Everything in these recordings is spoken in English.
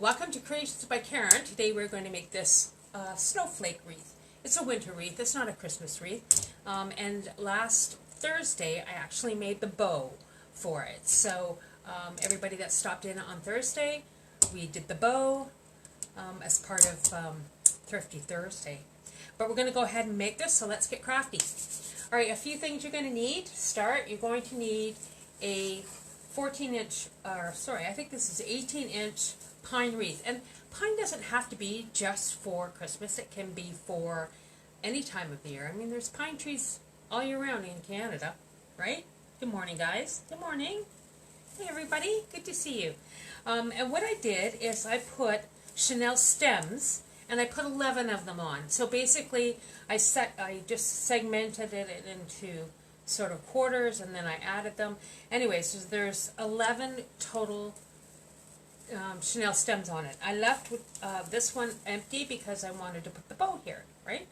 Welcome to Creations by Karen. Today we're going to make this snowflake wreath. It's a winter wreath, it's not a Christmas wreath. And last Thursday I actually made the bow for it. So everybody that stopped in on Thursday, we did the bow as part of Thrifty Thursday. But we're going to go ahead and make this, so let's get crafty. Alright, a few things you're going to need to start. You're going to need a 14-inch, I think this is 18-inch pine wreath. And pine doesn't have to be just for Christmas. It can be for any time of the year. I mean, there's pine trees all year round in Canada, right? Good morning, guys. Good morning. Hey, everybody. Good to see you. And what I did is I put Chenelle Stems, and I put 11 of them on. So basically, I just segmented it into sort of quarters, and then I added them. Anyway, so there's 11 total Chenelle stems on it. I left with this one empty because I wanted to put the bow here, right?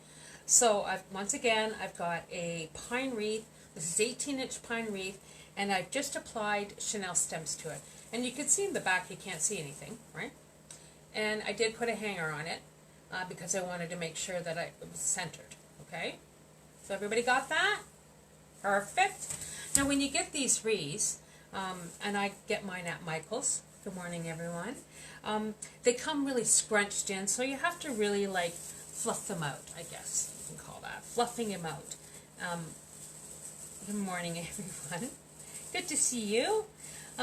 So once again, I've got a pine wreath. This is 18-inch pine wreath, and I've just applied Chenelle stems to it. And you can see in the back, you can't see anything, right? And I did put a hanger on it because I wanted to make sure that it was centered, okay? So everybody got that? Perfect. Now when you get these wreaths, and I get mine at Michael's, good morning everyone, they come really scrunched in, so you have to really like fluff them out, I guess you can call that, fluffing them out. Good morning everyone. Good to see you.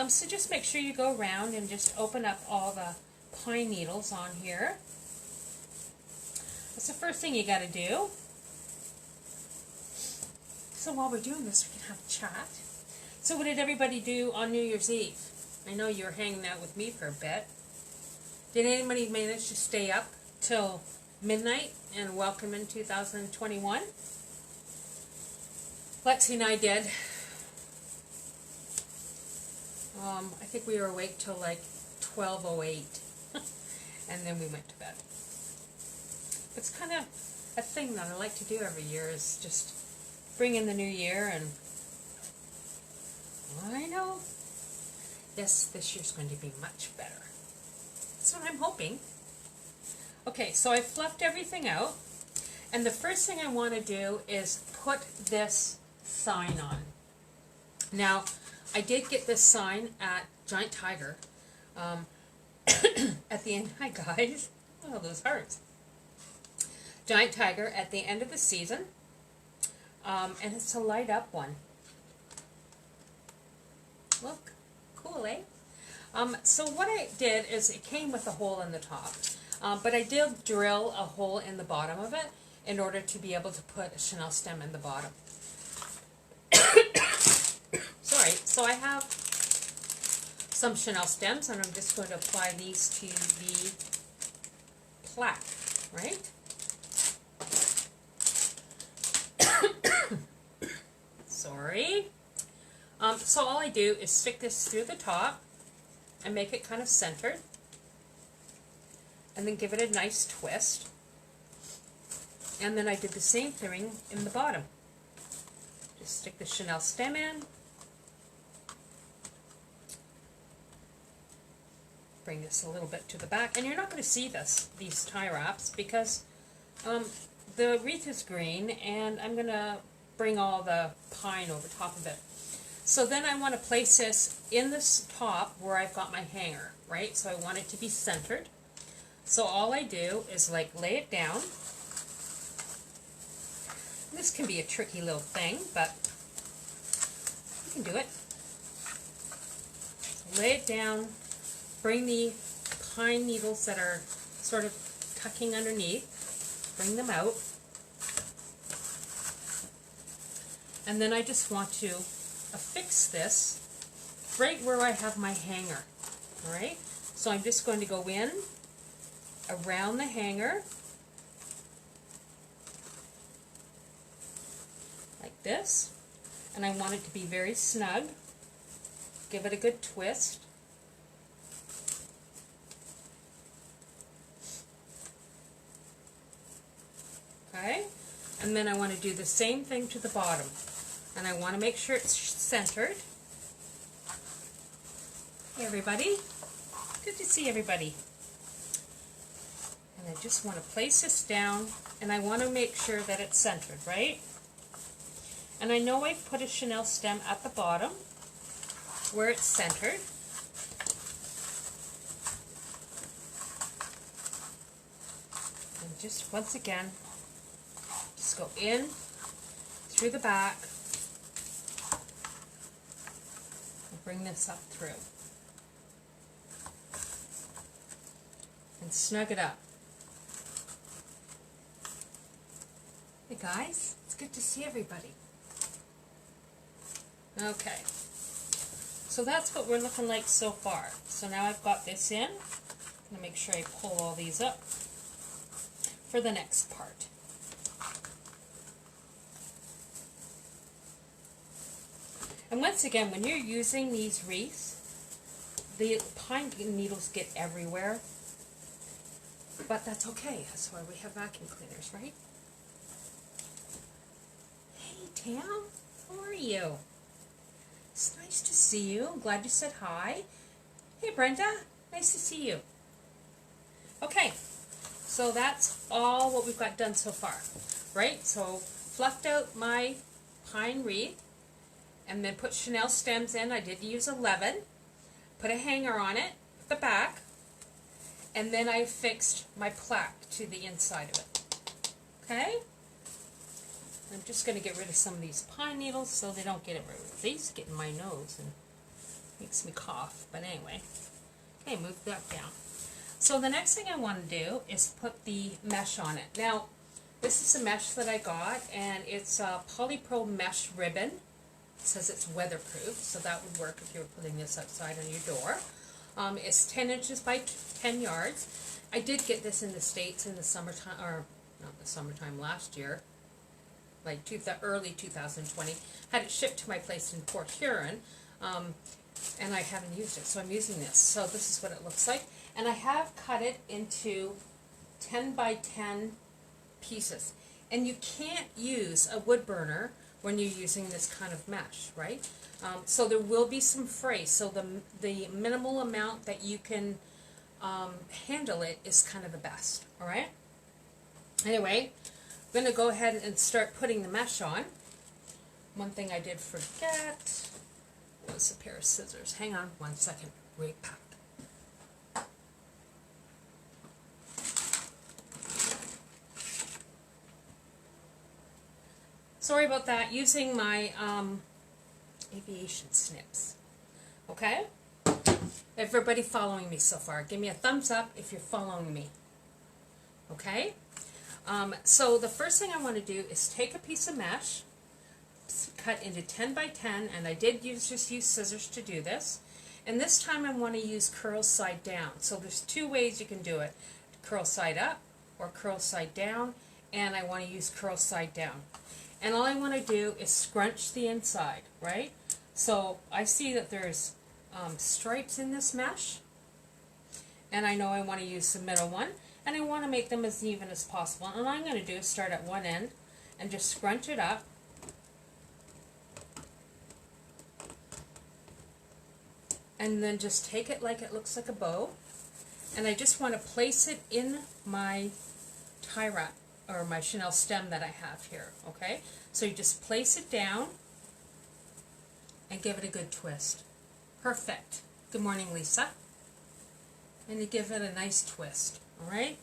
So just make sure you go around and just open up all the pine needles on here. That's the first thing you got to do. So while we're doing this, we can have a chat. So what did everybody do on New Year's Eve? I know you were hanging out with me for a bit. Did anybody manage to stay up till midnight and welcome in 2021? Lexi and I did. I think we were awake till like 12:08, and then we went to bed. It's kind of a thing that I like to do every year, is just bring in the new year, and I know, yes, this year's going to be much better. That's what I'm hoping. Okay, so I fluffed everything out, and the first thing I want to do is put this sign on. Now, I did get this sign at Giant Tiger at the end. Hi guys. Oh, those hearts. Giant Tiger at the end of the season. And it's a light up one. Look, cool, eh? So what I did is it came with a hole in the top, but I did drill a hole in the bottom of it in order to be able to put a Chenelle stem in the bottom. Sorry, so I have some Chenelle stems, and I'm just going to apply these to the plaque, right? Sorry. So all I do is stick this through the top and make it kind of centered, and then give it a nice twist. And then I did the same thing in the bottom. Just stick the Chenelle stem in, bring this a little bit to the back, and you're not going to see these tie wraps because the wreath is green, and I'm going to bring all the pine over top of it. So then I want to place this in this top where I've got my hanger, right? So I want it to be centered. So all I do is like lay it down. This can be a tricky little thing, but you can do it. So lay it down, bring the pine needles that are sort of tucking underneath, bring them out. And then I just want to affix this right where I have my hanger. Alright? So I'm just going to go in around the hanger like this. And I want it to be very snug. Give it a good twist. Okay? And then I want to do the same thing to the bottom. And I want to make sure it's centered. Hey everybody. Good to see everybody. And I just want to place this down, and I want to make sure that it's centered, right? And I know I put a chenille stem at the bottom where it's centered. And just once again, just go in through the back and bring this up through. And snug it up. Hey guys, it's good to see everybody. Okay, so that's what we're looking like so far. So now I've got this in. I'm going to make sure I pull all these up for the next part. And once again, when you're using these wreaths, the pine needles get everywhere, but that's okay. That's why we have vacuum cleaners, right? Hey Tam, how are you? It's nice to see you. I'm glad you said hi. Hey Brenda, nice to see you. Okay, so that's all what we've got done so far, right? So fluffed out my pine wreath and then put chenille stems in. I did use 11. Put a hanger on it at the back, and then I fixed my plaque to the inside of it. Okay? I'm just going to get rid of some of these pine needles so they don't get everywhere. These get in my nose and makes me cough. But anyway, okay, move that down. So the next thing I want to do is put the mesh on it. Now, this is a mesh that I got, and it's a Polypro Mesh ribbon. It says it's weatherproof, so that would work if you were putting this outside on your door. It's 10 inches by 10 yards. I did get this in the States in the summertime, or not the summertime, last year, like early 2020. Had it shipped to my place in Port Huron, and I haven't used it, so I'm using this. So this is what it looks like. And I have cut it into 10 by 10 pieces. And you can't use a wood burner when you're using this kind of mesh, right? So there will be some fray. So the minimal amount that you can handle it is kind of the best, all right? Anyway, I'm going to go ahead and start putting the mesh on. One thing I did forget was a pair of scissors. Hang on one second. Right back. Sorry about that. Using my aviation snips. Okay? Everybody following me so far, give me a thumbs up if you're following me. Okay? So the first thing I want to do is take a piece of mesh, cut into 10 by 10, and I did just use scissors to do this. And this time I want to use curl side down. So there's two ways you can do it. Curl side up or curl side down, and I want to use curl side down. And all I want to do is scrunch the inside, right? So I see that there's stripes in this mesh, and I know I want to use the middle one, and I want to make them as even as possible. And all I'm going to do is start at one end and just scrunch it up. And then just take it like it looks like a bow, and I just want to place it in my tie wrap, or my chenille stem that I have here, okay? So you just place it down and give it a good twist. Perfect. Good morning, Lisa. And you give it a nice twist, all right?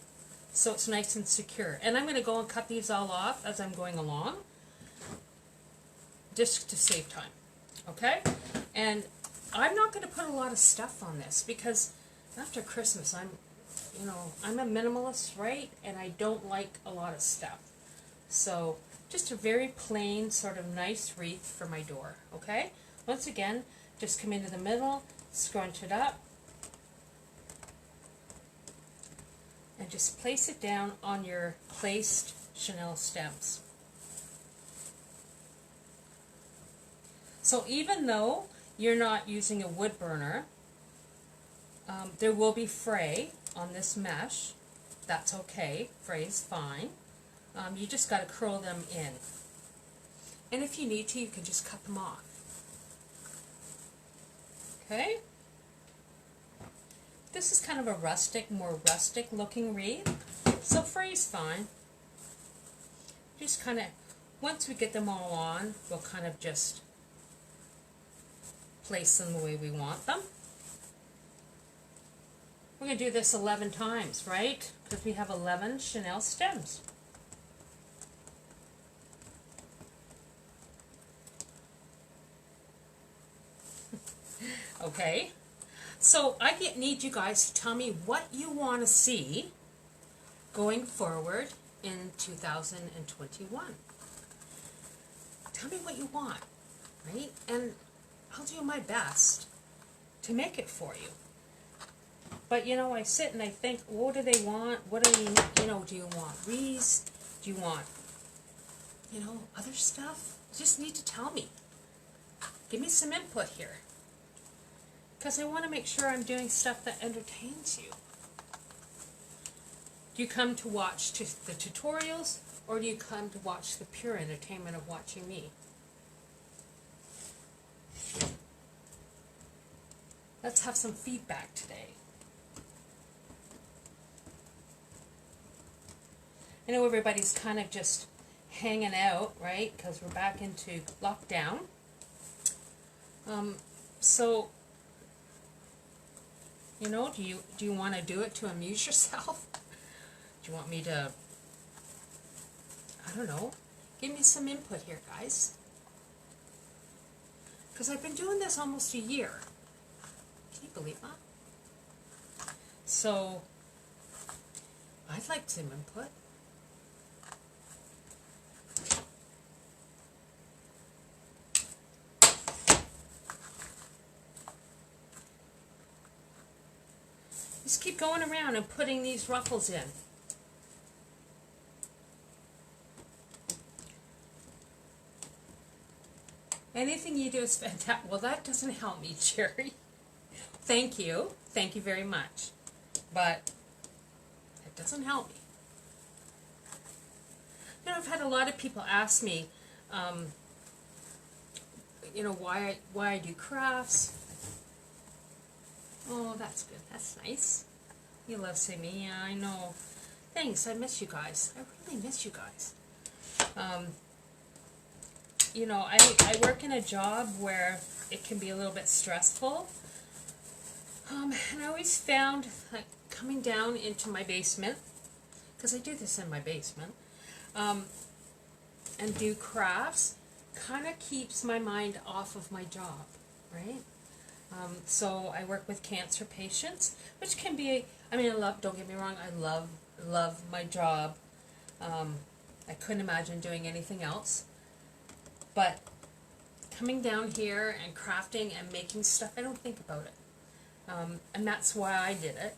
So it's nice and secure. And I'm going to go and cut these all off as I'm going along, just to save time, okay? And I'm not going to put a lot of stuff on this because after Christmas, I'm a minimalist, right? And I don't like a lot of stuff. So just a very plain, sort of nice wreath for my door, okay? Once again, just come into the middle, scrunch it up, and just place it down on your placed chenille stems. So even though you're not using a wood burner, there will be fray on this mesh. That's okay. Fray is fine. You just got to curl them in. And if you need to, you can just cut them off. Okay? This is kind of a rustic, more rustic looking wreath. So free's fine. Just kind of, once we get them all on, we'll kind of just place them the way we want them. We're going to do this 11 times, right? Because we have 11 Chenelle stems. Okay, so I need you guys to tell me what you want to see going forward in 2021. Tell me what you want, right? And I'll do my best to make it for you. But you know, I sit and I think, what do they want? What do you know, do you want wreaths? Do you want, you know, other stuff? You just need to tell me. Give me some input here. Because I want to make sure I'm doing stuff that entertains you. Do you come to watch the tutorials, or do you come to watch the pure entertainment of watching me? Let's have some feedback today. I know everybody's kind of just hanging out, right? Because we're back into lockdown. So, you know, do you want to do it to amuse yourself? Do you want me to, I don't know, give me some input here, guys. Because I've been doing this almost a year. Can you believe that? So, I'd like some input. Just keep going around and putting these ruffles in. Anything you do is fantastic. Well, that doesn't help me, Jerry. Thank you. Thank you very much. But it doesn't help me. You know, I've had a lot of people ask me, you know, why I do crafts. Oh, that's good. That's nice. You love seeing me. Yeah, I know. Thanks. I miss you guys. I really miss you guys. You know, I work in a job where it can be a little bit stressful. And I always found that coming down into my basement, because I do this in my basement, and do crafts, kind of keeps my mind off of my job, right? So I work with cancer patients, which can be, I mean, don't get me wrong, I love my job. I couldn't imagine doing anything else. But coming down here and crafting and making stuff, I don't think about it. And that's why I did it.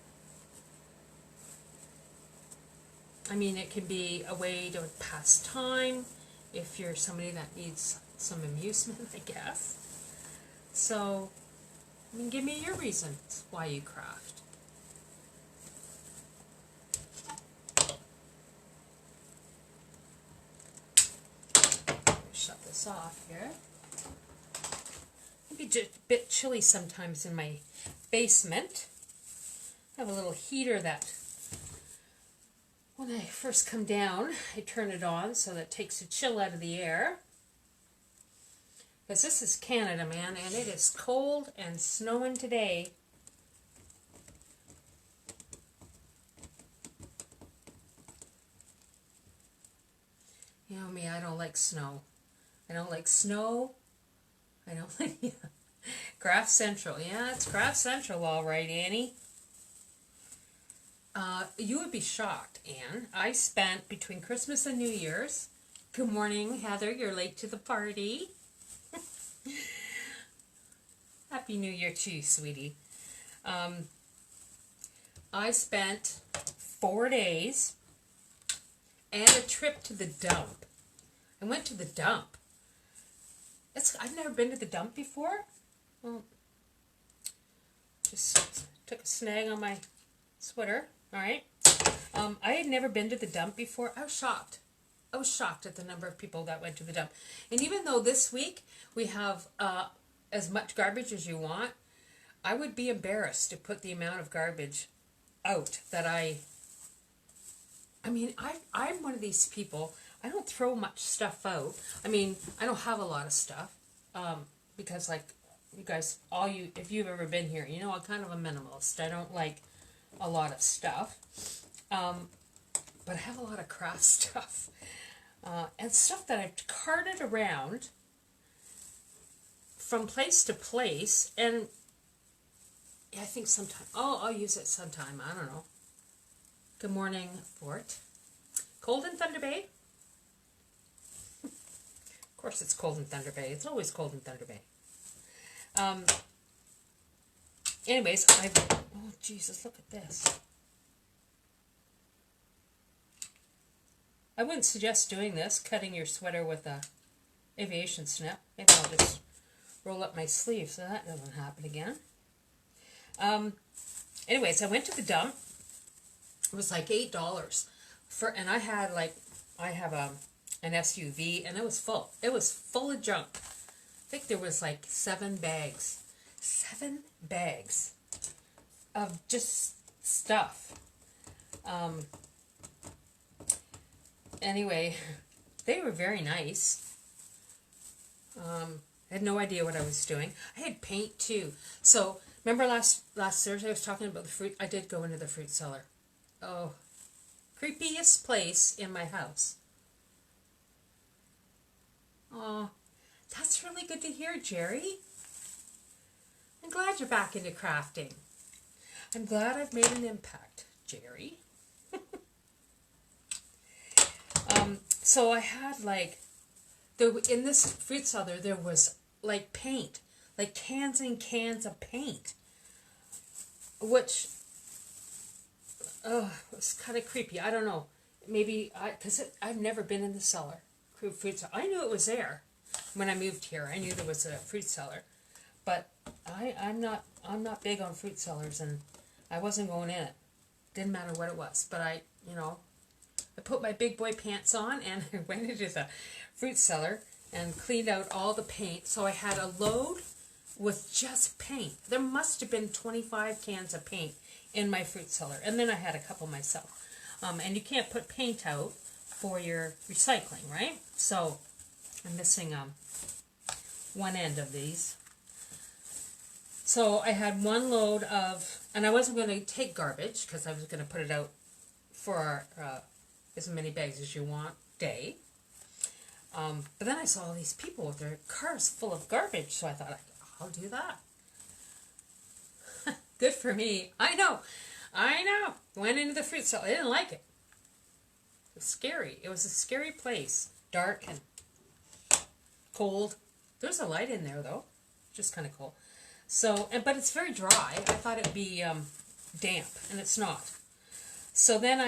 I mean, it can be a way to pass time if you're somebody that needs some amusement, I guess. So, I mean, give me your reasons why you craft. Shut this off here. It'd be just a bit chilly sometimes in my basement. I have a little heater that when I first come down, I turn it on so that it takes the chill out of the air. Because this is Canada, man, and it is cold and snowing today. You know me, I don't like snow. I don't like snow. I don't like... Yeah. Craft Central. Yeah, it's Craft Central, all right, Annie. You would be shocked, Anne. I spent between Christmas and New Year's... Good morning, Heather. You're late to the party. Happy New Year to you, sweetie. I spent 4 days and a trip to the dump. I went to the dump. I've never been to the dump before. Well, just took a snag on my sweater. All right. I had never been to the dump before. I was shocked. I was shocked at the number of people that went to the dump. And even though this week we have as much garbage as you want, I would be embarrassed to put the amount of garbage out that I'm one of these people, I don't throw much stuff out. I mean, I don't have a lot of stuff, because like, you guys, if you've ever been here, you know I'm kind of a minimalist. I don't like a lot of stuff, but I have a lot of craft stuff, and stuff that I've carted around from place to place, and I think sometime, I'll use it sometime, I don't know. Good morning, Fort. Cold in Thunder Bay? Of course it's cold in Thunder Bay. It's always cold in Thunder Bay. Anyways, oh Jesus, look at this. I wouldn't suggest doing this, cutting your sweater with a aviation snip. Maybe I'll just roll up my sleeve so that doesn't happen again. Anyways, I went to the dump. It was like $8 and I have an SUV, and it was full. It was full of junk. I think there was like 7 bags of just stuff. Anyway, they were very nice. I had no idea what I was doing. I had paint too. So remember last Thursday I was talking about the fruit. I did go into the fruit cellar. Oh, creepiest place in my house. Oh, that's really good to hear, Jerry. I'm glad you're back into crafting. I'm glad I've made an impact, Jerry. So I had in this fruit cellar there was like paint, like cans and cans of paint, which was kind of creepy. I don't know. Maybe because I've never been in the cellar, fruit cellar. I knew it was there when I moved here. I knew there was a fruit cellar, but I'm not big on fruit cellars, and I wasn't going in it. Didn't matter what it was, but I put my big boy pants on and I went into the fruit cellar and cleaned out all the paint. So I had a load with just paint. There must have been 25 cans of paint in my fruit cellar, and then I had a couple myself. And you can't put paint out for your recycling, right? So I'm missing one end of these. So I had one load of, and I wasn't going to take garbage because I was going to put it out for as many bags as you want day. But then I saw all these people with their cars full of garbage, so I thought, I'll do that. Good for me. I know. Went into the fruit cellar. I didn't like it. It was scary. It was a scary place. Dark and cold. There's a light in there, though. Just kind of cool. So, but it's very dry. I thought it would be damp, and it's not. So then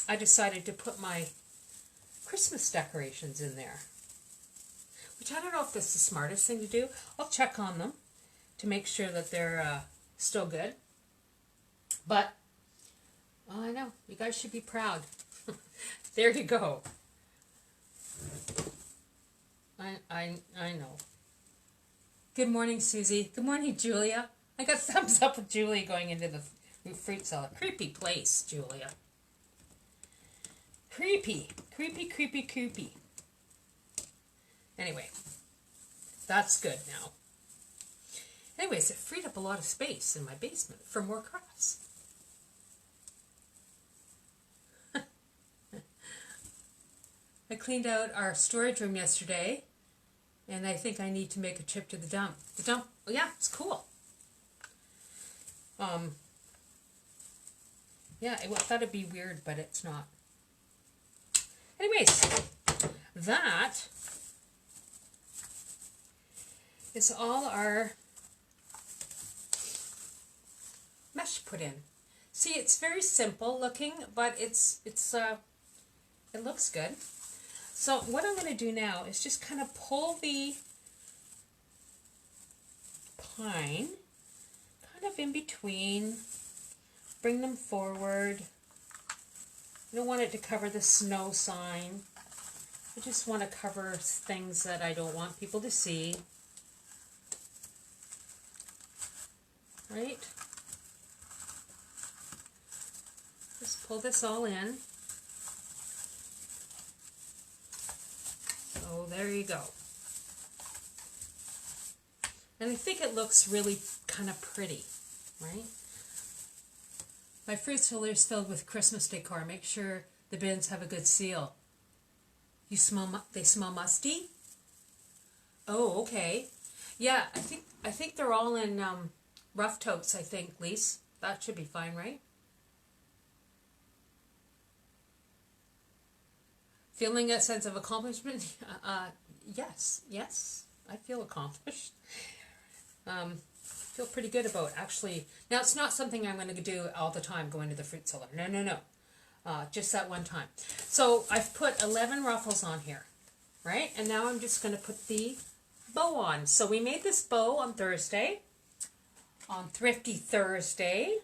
I decided to put my Christmas decorations in there, which I don't know if that's the smartest thing to do. I'll check on them to make sure that they're still good. But, I know, you guys should be proud. There you go. I know. Good morning, Susie. Good morning, Julia. I got thumbs up with Julia going into the fruit cellar. Creepy place, Julia. Creepy. Creepy, creepy, creepy. Anyway, that's good now. Anyways, it freed up a lot of space in my basement for more crafts. I cleaned out our storage room yesterday, and I think I need to make a trip to the dump. The dump, yeah, it's cool. Yeah, I thought it'd be weird, but it's not. Anyways, that is all our mesh put in. See, it's very simple looking, but it looks good. So what I'm going to do now is just kind of pull the pine kind of in between, bring them forward. I don't want it to cover the snow sign. I just want to cover things that I don't want people to see. right? Just pull this all in. So there you go. And I think it looks really kind of pretty, right? My fruit cellar is filled with Christmas decor. Make sure the bins have a good seal. You smell? They smell musty? Oh, okay. Yeah, I think they're all in rough totes. I think, Lise. That should be fine, right? Feeling a sense of accomplishment? Yes. I feel accomplished. Feel pretty good about it, actually. Now, it's not something I'm going to do all the time, going to the fruit cellar. No. Just that one time. So I've put 11 ruffles on here, right? And now I'm just going to put the bow on. So we made this bow on Thursday, on Thrifty Thursday.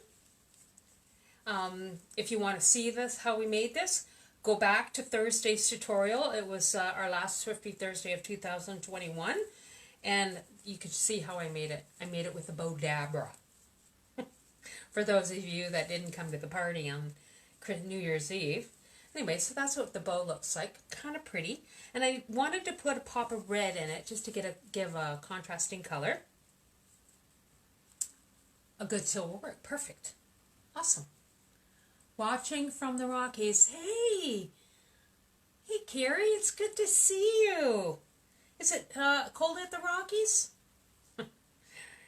If you want to see this, how we made this, go back to Thursday's tutorial. It was our last Thrifty Thursday of 2021. And you could see how I made it. I made it with a bow dabra. For those of you that didn't come to the party on New Year's Eve. Anyway, so that's what the bow looks like. Kind of pretty. And I wanted to put a pop of red in it just to give a contrasting color. A good silver work. Perfect. Awesome. Watching from the Rockies. Hey, Carrie, it's good to see you. Is it cold at the Rockies?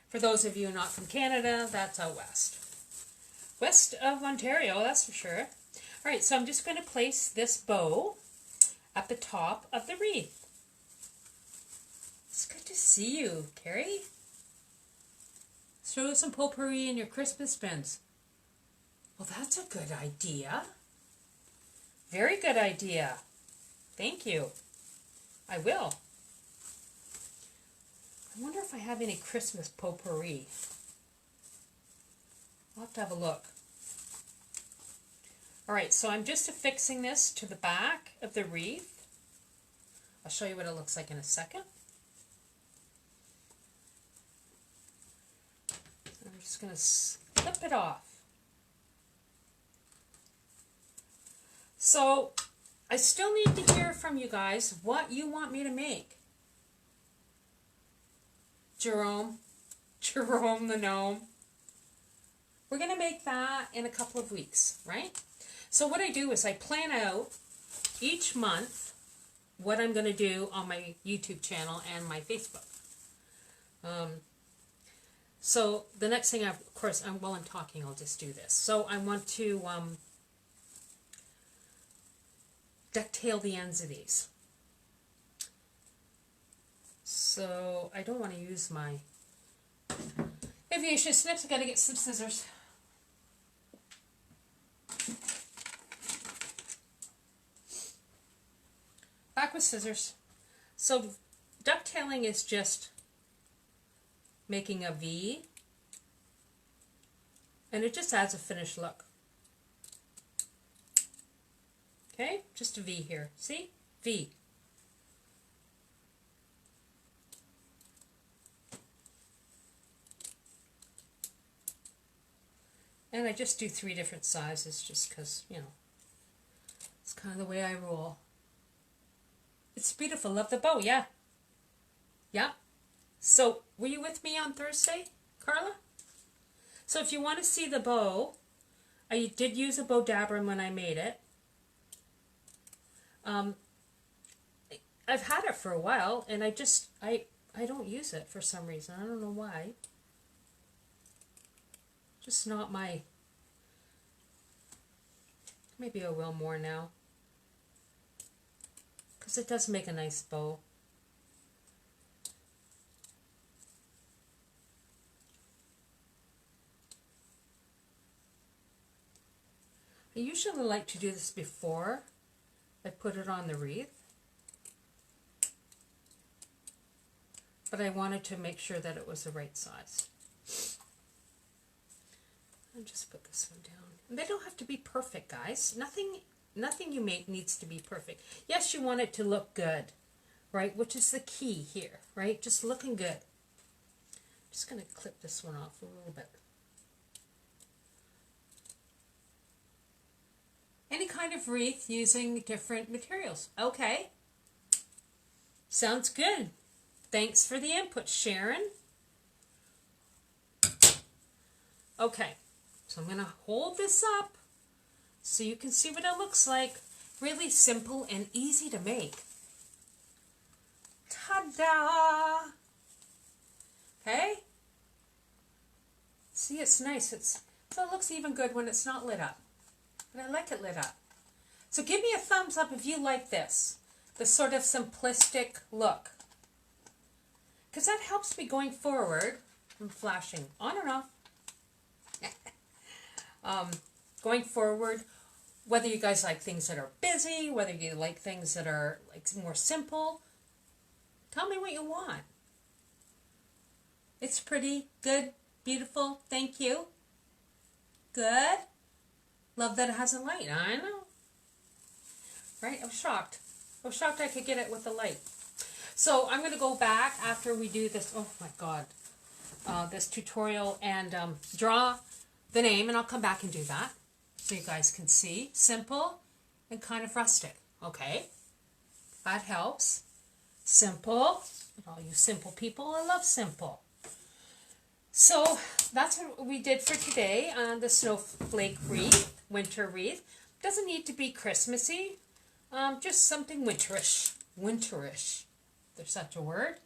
For those of you not from Canada, that's out west. West of Ontario, that's for sure. All right, so I'm just going to place this bow at the top of the wreath. It's good to see you, Carrie. Throw some potpourri in your Christmas bins. Well, that's a good idea. Very good idea. Thank you. I will. I wonder if I have any Christmas potpourri. I'll have to have a look. Alright, so I'm just affixing this to the back of the wreath. I'll show you what it looks like in a second. I'm just going to slip it off. So, I still need to hear from you guys what you want me to make. Jerome the gnome. We're going to make that in a couple of weeks, right? So what I do is I plan out each month what I'm going to do on my YouTube channel and my Facebook. So the next thing, of course, while I'm talking, I'll just do this. So I want to ducktail the ends of these. So I don't want to use my aviation snips. I've got to get some scissors. Back with scissors. So ducktailing is just making a V, and it just adds a finished look. Okay, just a V here. See? V. And I just do 3 different sizes just because, you know, it's kind of the way I roll. It's beautiful. Love the bow, yeah. Yeah. So, were you with me on Thursday, Carla? So if you want to see the bow, I did use a bow dabber when I made it. I've had it for a while, and I don't use it for some reason. I don't know why. Just not my... Maybe I will more now. Because it does make a nice bow. I usually like to do this before I put it on the wreath. But I wanted to make sure that it was the right size. I'll just put this one down. And they don't have to be perfect, guys. Nothing you make needs to be perfect. Yes, you want it to look good, right? Which is the key here, right? Just looking good. Just going to clip this one off a little bit. kind of wreath using different materials. Okay. Sounds good. Thanks for the input, Sharon. Okay, so I'm going to hold this up so you can see what it looks like. Really simple and easy to make. Ta-da! Okay? See, it's nice. So it looks even good when it's not lit up. But I like it lit up. So give me a thumbs up if you like this sort of simplistic look. Because that helps me going forward. I'm flashing on and off. Going forward, whether you guys like things that are busy, whether you like things that are like more simple, tell me what you want. It's pretty, good, beautiful, thank you. Good. Love that it has a light. I know. Right? I was shocked. I was shocked I could get it with the light. So I'm going to go back after we do this, oh my God, this tutorial and draw the name, and I'll come back and do that so you guys can see. Simple and kind of rustic. Okay. That helps. Simple. All you simple people, I love simple. So that's what we did for today on the Snowflake wreath, winter wreath. Doesn't need to be Christmassy, just something winterish. Winterish, if there's such a word.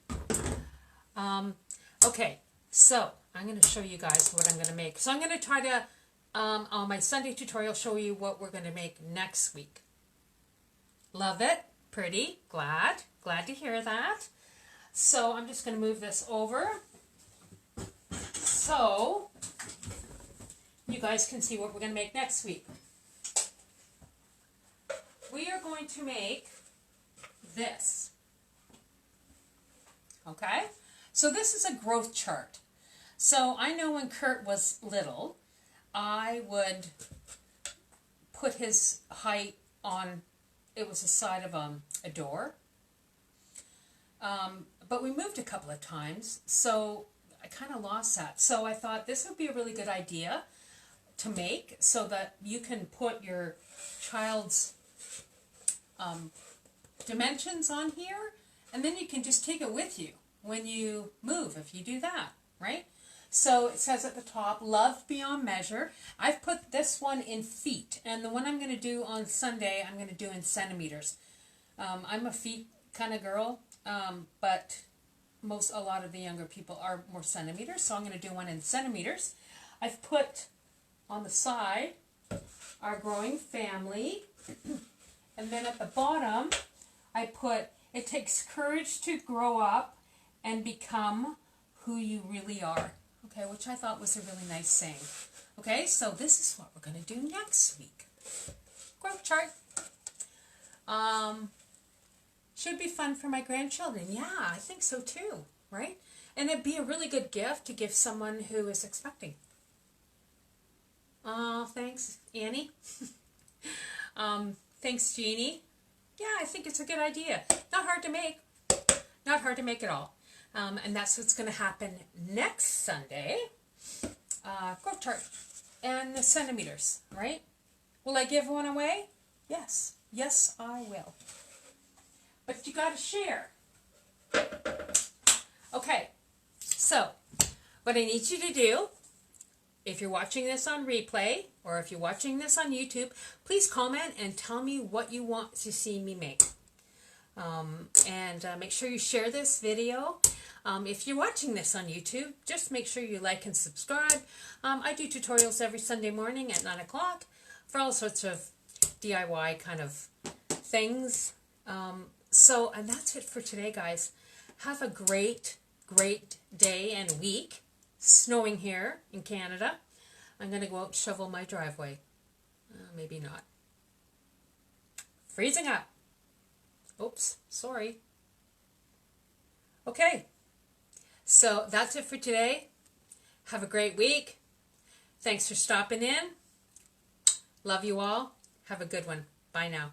Okay, so I'm going to show you guys what I'm going to make. So I'm going to try to, on my Sunday tutorial, show you what we're going to make next week. Love it. Pretty. Glad to hear that. So I'm just going to move this over so you guys can see what we're going to make next week. We are going to make this. Okay? So this is a growth chart. So I know when Kurt was little, I would put his height on, it was the side of a door. But we moved a couple of times, so I kind of lost that. So I thought this would be a really good idea to make so that you can put your child's dimensions on here, and then you can just take it with you when you move, if you do that, right? So it says at the top, love beyond measure. I've put this one in feet, and the one I'm going to do on Sunday, I'm going to do in centimeters. I'm a feet kind of girl, but a lot of the younger people are more centimeters, so I'm going to do one in centimeters. I've put on the side our growing family, and then at the bottom, I put, it takes courage to grow up and become who you really are. Okay, which I thought was a really nice saying. Okay, so this is what we're going to do next week. Growth chart. Should be fun for my grandchildren. Yeah, I think so too, right? And it'd be a really good gift to give someone who is expecting. Thanks, Annie. Thanks, Jeannie. Yeah, I think it's a good idea. Not hard to make. Not hard to make at all. And that's what's going to happen next Sunday. Growth chart and the centimeters, right? Will I give one away? Yes. Yes, I will. But you got to share. Okay. So, what I need you to do, if you're watching this on replay, or if you're watching this on YouTube, please comment and tell me what you want to see me make. And make sure you share this video. If you're watching this on YouTube, just make sure you like and subscribe. I do tutorials every Sunday morning at 9 o'clock for all sorts of DIY kind of things. And that's it for today, guys. Have a great, great day and week. Snowing here in Canada. I'm going to go out and shovel my driveway. Maybe not. Freezing up. Oops, sorry. Okay. So that's it for today. Have a great week. Thanks for stopping in. Love you all. Have a good one. Bye now.